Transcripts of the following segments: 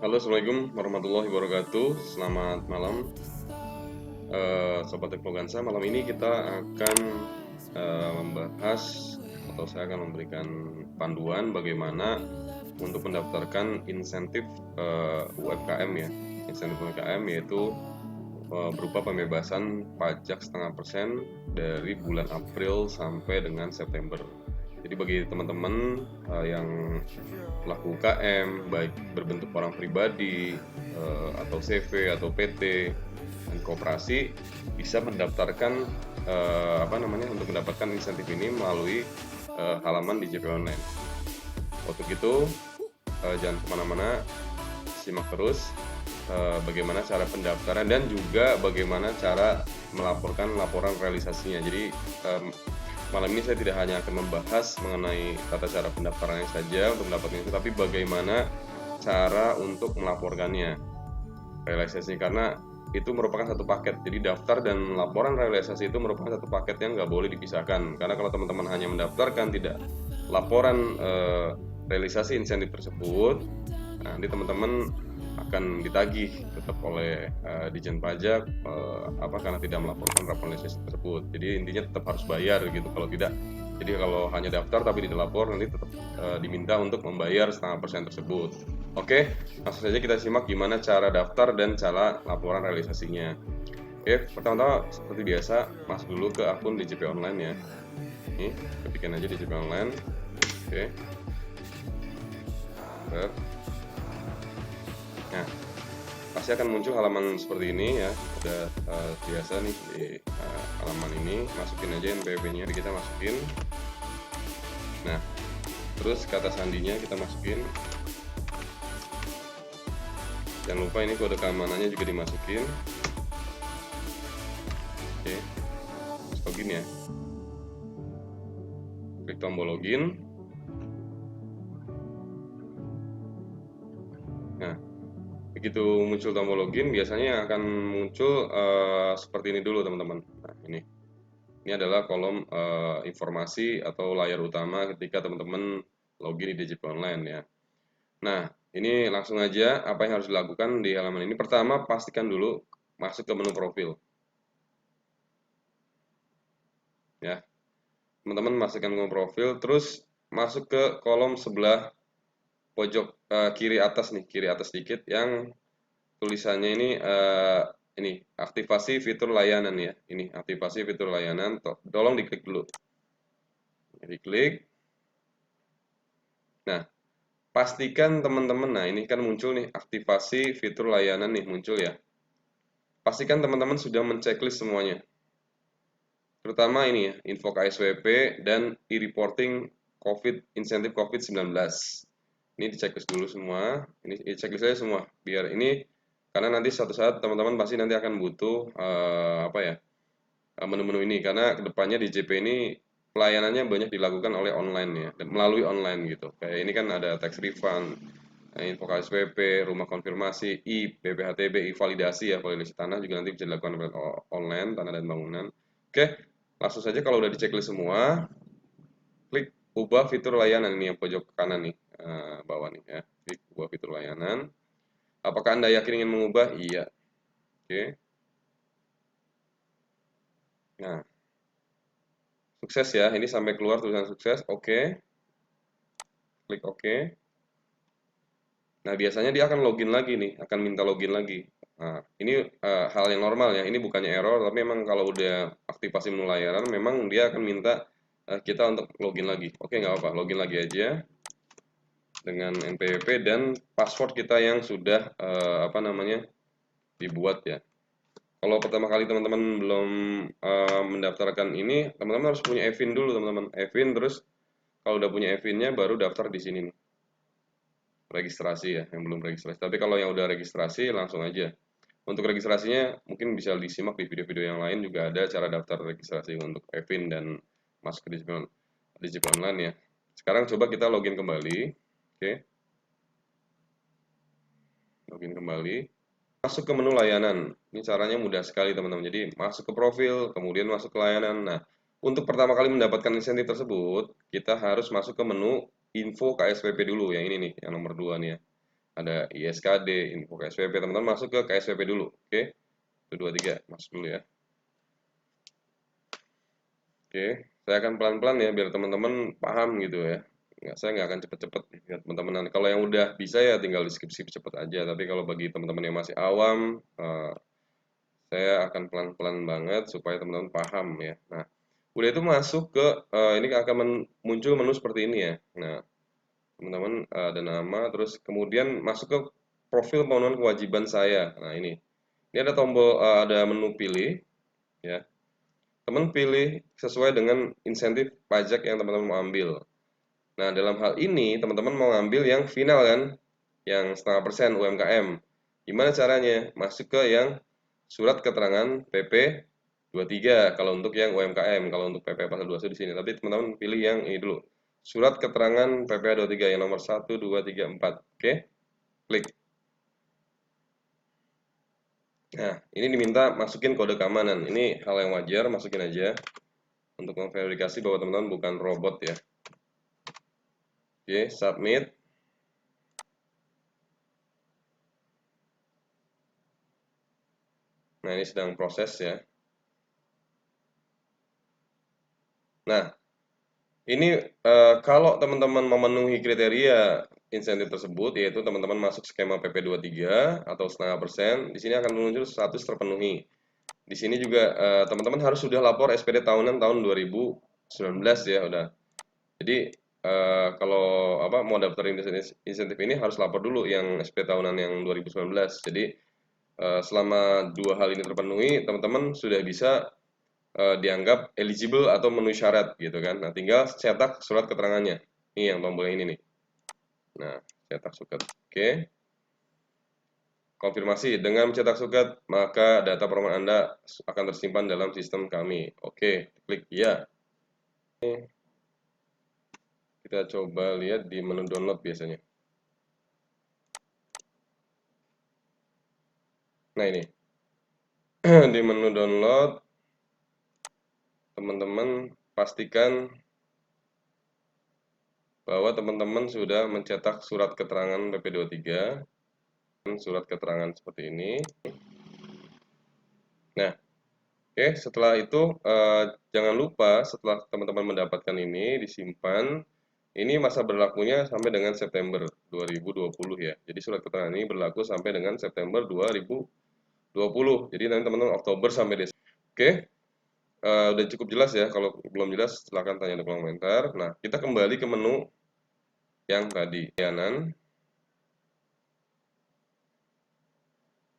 Halo, Assalamualaikum warahmatullahi wabarakatuh. Selamat malam, Sobat Teknogansa. Malam ini kita akan membahas atau saya akan memberikan panduan bagaimana untuk mendaftarkan insentif UMKM ya. Insentif UMKM yaitu berupa pembebasan pajak 0,5% dari bulan April sampai dengan September. Jadi bagi teman-teman yang pelaku UKM, baik berbentuk orang pribadi atau CV atau PT dan koperasi, bisa mendaftarkan untuk mendapatkan insentif ini melalui halaman DJP Online. Untuk itu jangan kemana-mana, simak terus bagaimana cara pendaftaran dan juga bagaimana cara melaporkan laporan realisasinya. Jadi malam ini saya tidak hanya akan membahas mengenai tata cara pendaftarannya saja untuk mendapatkan itu, tapi bagaimana cara untuk melaporkannya, realisasinya, karena itu merupakan satu paket. Jadi daftar dan laporan realisasi itu merupakan satu paket yang nggak boleh dipisahkan. Karena kalau teman-teman hanya mendaftarkan, tidak laporan realisasi insentif tersebut, nanti teman-teman akan ditagih tetap oleh Dijen Pajak karena tidak melaporkan laporan realisasi tersebut. Jadi intinya tetap harus bayar gitu kalau tidak. Jadi kalau hanya daftar tapi tidak lapor, nanti tetap diminta untuk membayar 0,5% tersebut. Oke, langsung saja kita simak gimana cara daftar dan cara laporan realisasinya. Oke, pertama-tama seperti biasa masuk dulu ke akun DJP Online ya. Ini ketikan aja DJP Online. Oke. Nah, pasti akan muncul halaman seperti ini ya. Udah biasa nih di halaman ini, masukin aja NPWP-nya, kita masukin. Nah, terus kata sandinya kita masukin. Jangan lupa ini kode keamanannya juga dimasukin. Oke, login ya. Klik tombol login. Nah, begitu muncul tombol login, biasanya akan muncul seperti ini dulu teman-teman. Nah, ini adalah kolom informasi atau layar utama ketika teman-teman login di DJP Online ya. Nah, ini langsung aja apa yang harus dilakukan di halaman ini. Pertama, pastikan dulu masuk ke menu profil. Ya, teman-teman masukkan menu profil, terus masuk ke kolom sebelah pojok kiri atas nih, kiri atas dikit yang tulisannya ini aktivasi fitur layanan ya. Ini aktivasi fitur layanan. Tolong diklik dulu. Diklik. Nah, pastikan teman-teman, nah ini kan muncul nih aktivasi fitur layanan nih muncul ya. Pastikan teman-teman sudah menceklis semuanya. Terutama ini ya, info KSWP dan e-reporting insentif COVID-19. Ini diceklis dulu semua, ini diceklis aja semua biar ini, karena nanti suatu saat teman-teman pasti nanti akan butuh menu-menu ini, karena kedepannya di JP ini pelayanannya banyak dilakukan oleh online ya, dan melalui online gitu. Kayak ini kan ada tax refund, info KSPP, rumah konfirmasi, BPHTB, validasi ya, validasi tanah juga nanti bisa dilakukan online, tanah dan bangunan. Oke, langsung saja kalau udah diceklis semua, klik ubah fitur layanan ini yang pojok kanan nih, bawah nih ya, klik ubah fitur layanan. Apakah Anda yakin ingin mengubah? Iya. Oke. Nah, sukses ya, ini sampai keluar tulisan sukses. Oke, klik oke. Nah, biasanya dia akan login lagi nih, akan minta login lagi. Nah, ini hal yang normal ya, ini bukannya error, tapi memang kalau udah aktivasi menu layanan, memang dia akan minta kita untuk login lagi. Oke, nggak apa-apa, login lagi aja dengan NPWP dan password kita yang sudah dibuat ya. Kalau pertama kali teman-teman belum mendaftarkan ini, teman-teman harus punya EVIN dulu teman-teman. EVIN, terus kalau udah punya EVIN-nya baru daftar di sini nih. Registrasi ya, yang belum registrasi. Tapi kalau yang udah registrasi langsung aja. Untuk registrasinya mungkin bisa disimak di video-video yang lain, juga ada cara daftar registrasi untuk EVIN dan masuk ke DJP Online ya. Sekarang coba kita login kembali. Oke. Login kembali. Masuk ke menu layanan. Ini caranya mudah sekali teman-teman. Jadi masuk ke profil, kemudian masuk ke layanan. Nah, untuk pertama kali mendapatkan insentif tersebut, kita harus masuk ke menu info KSPP dulu. Yang ini nih, yang nomor 2 nih ya. ada ISKD, info KSWP. Teman-teman masuk ke KSWP dulu. Oke. 1 2 3, masuk dulu ya. Oke, saya akan pelan-pelan ya biar teman-teman paham gitu ya. Saya nggak akan cepet-cepet ya teman-teman. Kalau yang udah bisa ya tinggal di skip-skip cepet aja. Tapi kalau bagi teman-teman yang masih awam, saya akan pelan-pelan banget supaya teman-teman paham ya. Nah, udah itu masuk ke ini akan muncul menu seperti ini ya. Nah, teman-teman ada nama, terus kemudian masuk ke profil pemenuhan kewajiban saya. Nah, ini ada tombol, ada menu pilih ya. Teman pilih sesuai dengan insentif pajak yang teman-teman mau ambil. Nah, dalam hal ini teman-teman mau ngambil yang final kan, yang 0,5% UMKM. Gimana caranya? Masuk ke yang surat keterangan PP 23 kalau untuk yang UMKM, kalau untuk PP pasal 21 di sini. Tapi teman-teman pilih yang ini dulu. Surat keterangan PP 23 yang nomor 1 2 3 4. Oke? Klik. Nah, ini diminta masukin kode keamanan. Ini hal yang wajar, masukin aja untuk memverifikasi bahwa teman-teman bukan robot ya. Oke, submit. Nah, ini sedang proses ya. Nah, ini kalau teman-teman memenuhi kriteria insentif tersebut, yaitu teman-teman masuk skema PP23 atau 0,5%, di sini akan muncul status terpenuhi. Di sini juga teman-teman harus sudah lapor SPD tahunan tahun 2019 ya, udah. Jadi kalau mau daftar insentif ini harus lapor dulu yang SPD tahunan yang 2019. Jadi selama dua hal ini terpenuhi, teman-teman sudah bisa dianggap eligible atau memenuhi syarat gitu kan. Nah, tinggal cetak surat keterangannya. Ini yang tombol ini nih. Nah, cetak surat. Oke. Konfirmasi dengan mencetak surat, maka data permohonan Anda akan tersimpan dalam sistem kami. Oke, klik ya. Kita coba lihat di menu download biasanya. Nah, ini. Di menu download teman-teman pastikan bahwa teman-teman sudah mencetak surat keterangan PP23, surat keterangan seperti ini. Nah, oke, setelah itu jangan lupa setelah teman-teman mendapatkan ini disimpan. Ini masa berlakunya sampai dengan September 2020 ya. Jadi surat keterangan ini berlaku sampai dengan September 2020. Jadi nanti teman-teman Oktober sampai Desember. Oke, udah cukup jelas ya. Kalau belum jelas silahkan tanya di kolom komentar. Nah, kita kembali ke menu yang tadi, layanan.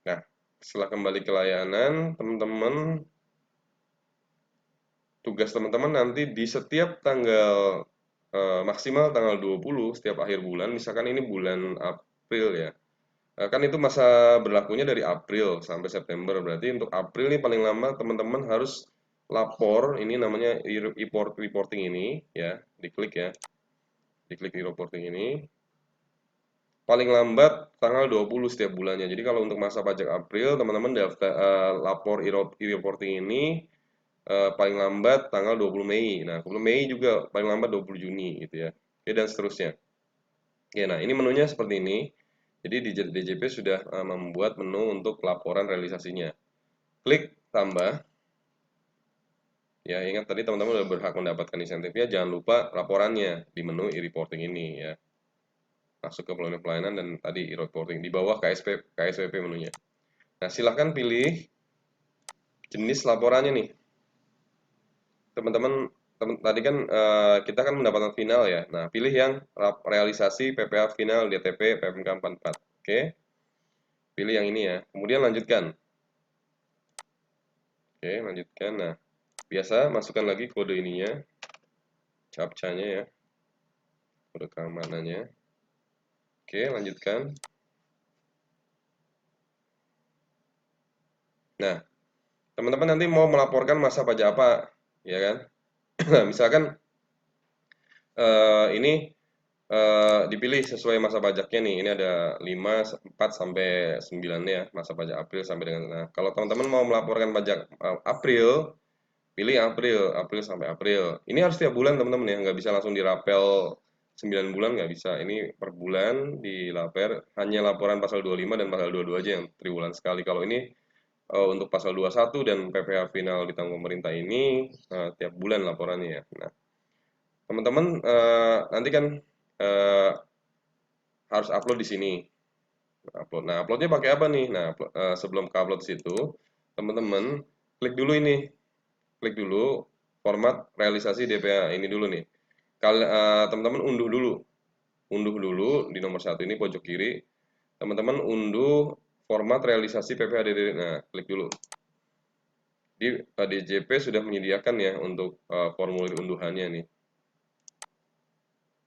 Nah, setelah kembali ke layanan, teman-teman tugas teman-teman nanti di setiap tanggal maksimal tanggal 20 setiap akhir bulan, misalkan ini bulan April ya. Kan itu masa berlakunya dari April sampai September. Berarti untuk April ini paling lama teman-teman harus lapor, ini namanya reporting ini ya, diklik ya. Diklik di reporting ini. Paling lambat tanggal 20 setiap bulannya. Jadi kalau untuk masa pajak April, teman-teman daftar lapor e-reporting ini paling lambat tanggal 20 Mei. Nah, 20 Mei juga paling lambat 20 Juni gitu ya. Oke, dan seterusnya. Oke, nah ini menunya seperti ini. Jadi di DJP sudah membuat menu untuk laporan realisasinya. Klik tambah. Ya, ingat tadi teman-teman sudah berhak mendapatkan insentifnya. Jangan lupa laporannya di menu e-reporting ini ya. Masuk ke pelayanan dan tadi e-reporting di bawah KSWP menunya. Nah, silahkan pilih jenis laporannya nih. Teman-teman tadi kan kita kan mendapatkan final ya. Nah, pilih yang realisasi PPA final DTP PMK 44. Oke. Pilih yang ini ya. Kemudian lanjutkan. Oke, lanjutkan. Nah, biasa masukkan lagi kode ininya. Captcha-nya ya. Kode keamanannya. Oke, lanjutkan. Nah, teman-teman nanti mau melaporkan masa pajak apa, ya kan? Nah, misalkan ini dipilih sesuai masa pajaknya nih. Ini ada 5, 4 sampai 9 ya, masa pajak April sampai dengan nah, kalau teman-teman mau melaporkan pajak April, pilih April sampai April. Ini harus tiap bulan teman-teman ya, nggak bisa langsung dirapel 9 bulan nggak bisa. Ini per bulan dilaper, hanya laporan pasal 25 dan pasal 22 aja yang triwulan sekali. Kalau ini untuk pasal 21 dan PPh final ditanggung pemerintah ini tiap bulan laporannya ya. Nah, teman-teman nanti kan eh, harus upload di sini. Upload. Nah, uploadnya pakai apa nih? Nah, sebelum ke upload situ, teman-teman klik dulu ini, klik dulu format realisasi DPA ini dulu nih. Kalau teman-teman unduh dulu di nomor satu ini pojok kiri, teman-teman unduh format realisasi PPh DDD. Nah, klik dulu. Di DJP sudah menyediakan ya untuk formulir unduhannya nih.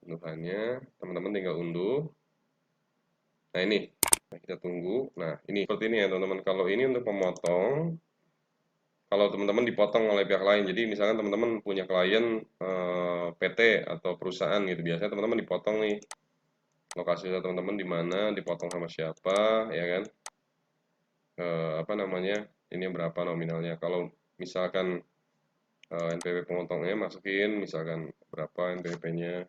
Unduhannya, teman-teman tinggal unduh. Nah ini, kita tunggu. Nah ini seperti ini ya teman-teman. Kalau ini untuk memotong, kalau teman-teman dipotong oleh pihak lain. Jadi misalkan teman-teman punya klien PT atau perusahaan gitu, biasanya teman-teman dipotong nih. Lokasi teman-teman di mana, dipotong sama siapa, ya kan? Apa namanya? Ini berapa nominalnya? Kalau misalkan NPWP pemotongnya masukin, misalkan berapa NPWP-nya.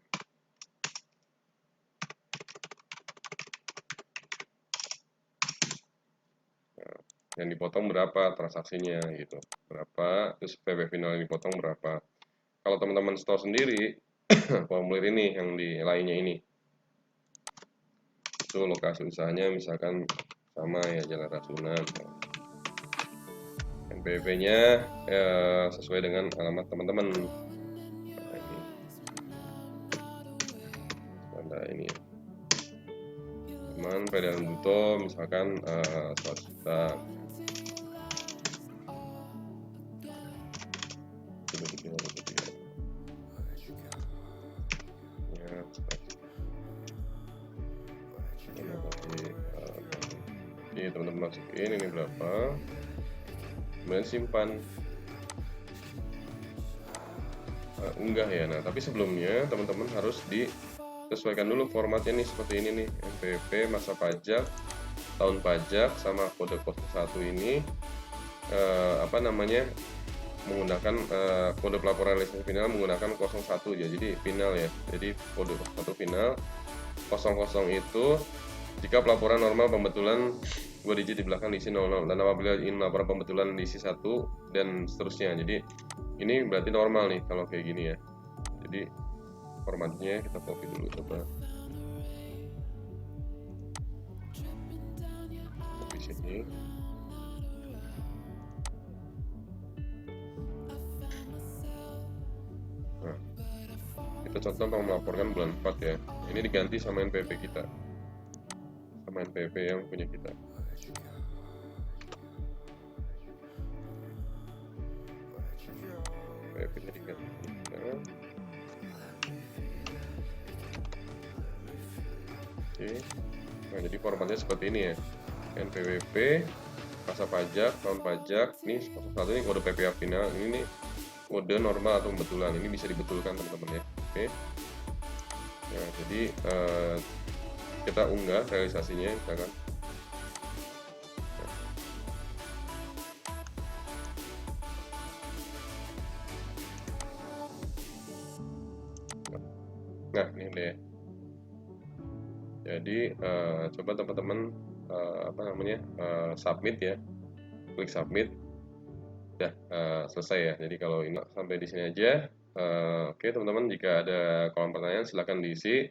Yang dipotong berapa transaksinya gitu, berapa, terus PB final yang dipotong berapa. Kalau teman-teman store sendiri formulir ini yang di lainnya ini itu lokasi usahanya misalkan sama ya, Jalan Ragunan, NPWP-nya sesuai dengan alamat teman-teman. Nah, ini teman Pedan Buto misalkan 100 juta. Ini teman-teman masukin ini berapa, kemudian simpan, unggah ya. Nah tapi sebelumnya teman-teman harus disesuaikan dulu formatnya nih, seperti ini nih, NPWP, masa pajak, tahun pajak, sama kode 01 ini apa namanya, menggunakan kode pelaporan realisasi final menggunakan 01 ya, jadi final ya, jadi kode 01 final. 00 itu jika pelaporan normal pembetulan 2 digit di belakang diisi 00, dan apabila ingin laporan pembetulan diisi 1 dan seterusnya. Jadi ini berarti normal nih kalau kayak gini ya. Jadi formatnya kita copy dulu, coba copy sini. Nah, kita contoh mau melaporkan bulan 4 ya. Ini diganti sama NPWP kita, sama NPWP yang punya kita. NPWP-nya diganti. Oke. Nah, jadi formatnya seperti ini ya. NPWP, masa pajak, tahun pajak, ini satu ini kode PPh final, ini nih kode normal atau pembetulan. Ini bisa dibetulkan teman-teman ya. Oke. Nah, jadi kita unggah realisasinya misalkan. Nah, ini deh. Jadi coba teman-teman apa namanya, submit ya, klik submit, udah selesai ya. Jadi kalau ini sampai di sini aja. Oke teman-teman, jika ada kolom pertanyaan silahkan diisi.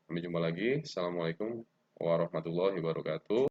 Sampai jumpa lagi. Assalamualaikum warahmatullahi wabarakatuh.